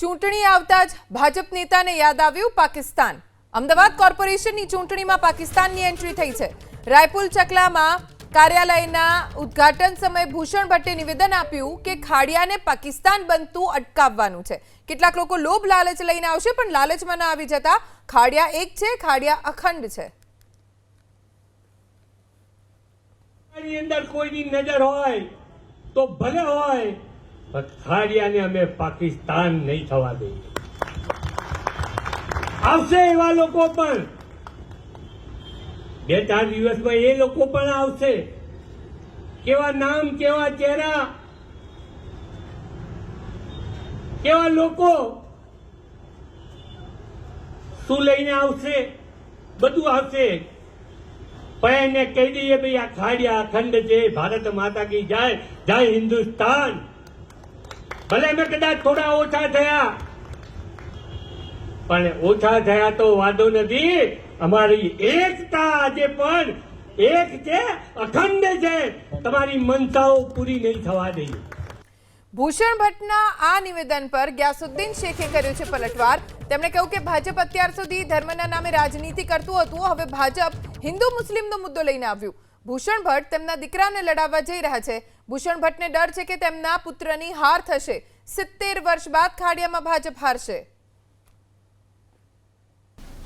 ચૂંટણી આવતા જ ભાજપ નેતાને યાદ આવ્યું પાકિસ્તાન। અમદાવાદ કોર્પોરેશનની ચૂંટણીમાં પાકિસ્તાનની એન્ટ્રી થઈ છે। રાયપુર ચકલામાં કાર્યાલયના ઉદ્ઘાટન સમયે ભૂષણ ભટ્ટે નિવેદન આપ્યું કે ખાડિયાને પાકિસ્તાન બનતું અટકાવવાનું છે। કેટલાક લોકો લોભ લાલચ લઈને આવશે પણ લાલચમાં ન આવી જતા। ખાડિયા એક છે, ખાડિયા અખંડ છે। અંદર કોઈની નજર હોય તો ભલે હોય, ખાડિયાને અમે પાકિસ્તાન નહીં થવા દઈએ। આવશે એવા લોકો પણ 2-4 દિવસમાં એ લોકો પણ આવશે। કેવા નામ, કેવા ચહેરા, કેવા લોકો, શું લઈને આવશે, બધું આવશે। પણ એને કહી દઈએ ભાઈ આ ખાડિયા અખંડ છે, ભારત માતા કી જય, જય હિન્દુસ્તાન। ભલે અમે કદાચ થોડા ઓછા થયા, પણ ઓછા થયા તો વાંધો નથી। અમારી એકતા આજે પણ એક છે, અખંડ છે। તમારી મનસાઓ પૂરી નહીં થવા દઈએ। ભૂષણ ભટ્ટના આ નિવેદન પર ગ્યાસુદ્દીન શેખે કર્યું છે પલટવાર। તેમણે કહ્યું કે ભાજપ અત્યાર સુધી ધર્મના નામે રાજનીતિ કરતું હતું, હવે ભાજપ હિન્દુ મુસ્લિમનો મુદ્દો લઈને આવ્યું। ભૂષણ ભટ્ટ તેમના દીકરાને લડાવવા જઈ રહ્યા છે। ભૂષણ ભટ્ટને ડર છે કે તેમના પુત્રની હાર થશે। 70 વર્ષ બાદ ખાડિયામાં ભાજપ હારશે।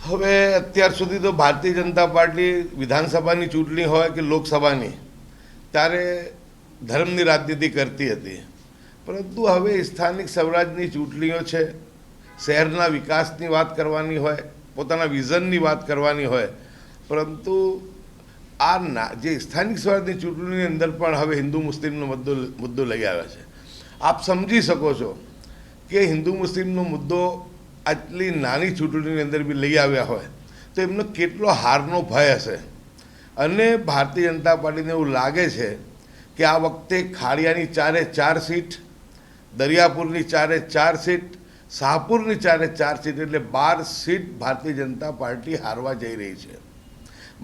હવે અત્યાર સુધી તો ભારતીય જનતા પાર્ટી વિધાનસભાની ચૂંટણી હોય કે લોકસભાની, ત્યારે ધર્મની રાજનીતિ કરતી હતી, પરંતુ હવે સ્થાનિક સ્વરાજની ચૂંટણીઓ છે। શહેરના વિકાસની વાત કરવાની હોય, પોતાના વિઝનની વાત કરવાની હોય, પરંતુ આ જે સ્થાનિક સ્વરાજની ચૂંટણીની અંદર પણ હવે હિન્દુ મુસ્લિમનો મુદ્દો લઈ આવ્યા છે। આપ સમજી શકો છો કે હિન્દુ મુસ્લિમનો મુદ્દો આટલી નાની ચૂંટણીની અંદર બી લઈ આવ્યા હોય તો એમનો કેટલો હારનો ભય હશે। અને ભારતીય જનતા પાર્ટીને એવું લાગે છે કે આ વખતે ખાડિયાની 4 સીટ, દરિયાપુરની 4 સીટ, શાહપુરની 4 સીટ, એટલે 12 સીટ ભારતીય જનતા પાર્ટી હારવા જઈ રહી છે।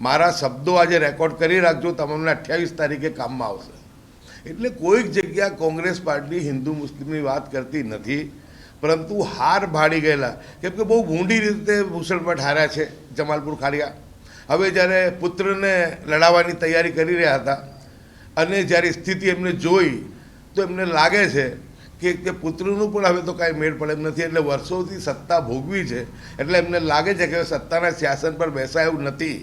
મારા શબ્દો આજે રેકોર્ડ કરી રાખજો, તમને 28 તારીખે કામમાં આવશે। એટલે કોઈક જગ્યા કોંગ્રેસ પાર્ટી હિન્દુ મુસ્લિમની વાત કરતી નથી, પરંતુ હાર ભાડી ગયેલા, કેમ કે બહુ ભૂંડી રીતે ભૂષણ ભટ્ટ હાર્યા છે જમાલપુર ખાડિયા। હવે જ્યારે પુત્રને લડાવવાની તૈયારી કરી રહ્યા હતા અને જ્યારે સ્થિતિ એમને જોઈ તો એમને લાગે છે કે પુત્રનું પણ હવે તો કાંઈ મેળ પડે એમ નથી। એટલે વર્ષોથી સત્તા ભોગવી છે, એટલે એમને લાગે છે કે સત્તાના શાસન પર બેસાય એવું નથી।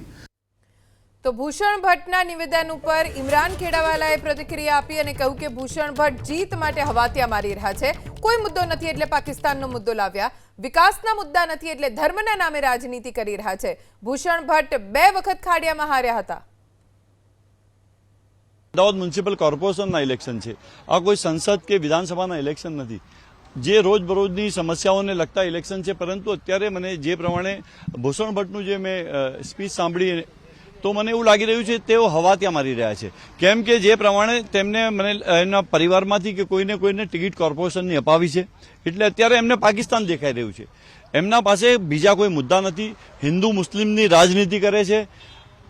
તો ભૂષણ ભટ્ટના નિવેદન ઉપર ઇમરાન ખેડાવાલાએ પ્રતિક્રિયા આપી અને કહ્યું કે ભૂષણ ભટ્ટ જીત માટે હવાતિયા મારી રહ્યા છે। કોઈ મુદ્દો નથી એટલે પાકિસ્તાનનો મુદ્દો લાવ્યા, વિકાસના મુદ્દા નથી એટલે ધર્મના નામે રાજનીતિ કરી રહ્યા છે। ભૂષણ ભટ્ટ 2 વખત ખાડિયામાં હાર્યા હતા। અમદાવાદ મ્યુનિસિપલ કોર્પોરેશનના ઇલેક્શન છે, આ કોઈ સંસદ કે વિધાનસભાના ઇલેક્શન નથી। જે રોજબરોજની સમસ્યાઓને લગતા ઇલેક્શન છે, પરંતુ અત્યારે મને જે પ્રમાણે ભૂષણ ભટ્ટનું જે મેં સ્પીચ સાંભળી તો મને એવું લાગી રહ્યું છે તેઓ હવાતિયા મારી રહ્યા છે। કેમ કે જે પ્રમાણે તેમને મને એમના પરિવારમાંથી કે કોઈને ટિકિટ કોર્પોરેશનની અપાવી છે, એટલે અત્યારે એમને પાકિસ્તાન દેખાઈ રહ્યું છે। એમના પાસે બીજા કોઈ મુદ્દા નથી। હિન્દુ મુસ્લિમની રાજનીતિ કરે છે,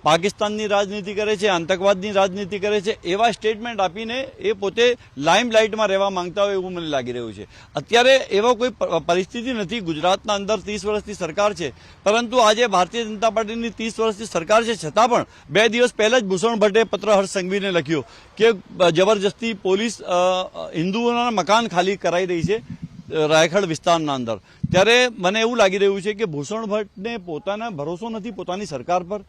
પાકિસ્તાનની રાજનીતિ કરે છે, આતંકવાદની રાજનીતિ કરે છે, એવા સ્ટેટમેન્ટ આપીને એ પોતે લાઇમલાઇટમાં રહેવા માંગતા હોય એવું મને લાગી રહ્યું છે। અત્યારે એવો કોઈ પરિસ્થિતિ નથી। ગુજરાતના અંદર 30 વર્ષથી સરકાર છે, પરંતુ આજે ભારતીય જનતા પાર્ટીની 30 વર્ષથી સરકાર છે, છતાં પણ 2 દિવસ પહેલા જ ભૂષણ ભટ્ટે પત્ર હર્ષ સંઘવીને લખ્યો કે જબરજસ્તી પોલીસ હિન્દુઓના મકાન ખાલી કરાઈ રહી છે રાયખડ વિસ્તારના અંદર। ત્યારે મને એવું લાગી રહ્યું છે કે ભૂષણ ભટ્ટને પોતાના ભરોસો નથી પોતાની સરકાર પર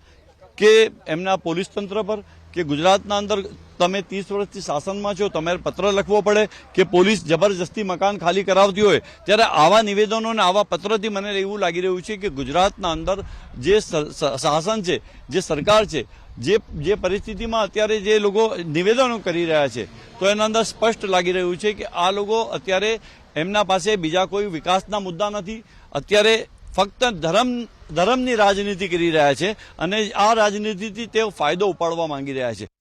કે એમના પોલીસ તંત્ર પર, કે ગુજરાતના અંદર તમે 30 વર્ષથી શાસનમાં છો, તમારે પત્ર લખવો પડે કે પોલીસ જબરજસ્તી મકાન ખાલી કરાવતી હોય। ત્યારે આવા નિવેદનો અને આવા પત્રથી મને એવું લાગી રહ્યું છે કે ગુજરાતના અંદર જે શાસન છે, જે સરકાર છે, જે પરિસ્થિતિમાં અત્યારે જે લોકો નિવેદનો કરી રહ્યા છે, તો એના અંદર સ્પષ્ટ લાગી રહ્યું છે કે આ લોકો અત્યારે એમના પાસે બીજા કોઈ વિકાસના મુદ્દા નથી। અત્યારે ફક્ત ધર્મની રાજનીતિ કરી રહ્યા છે અને આ રાજનીતિથી તેઓ ફાયદો ઉપાડવા માંગી રહ્યા છે।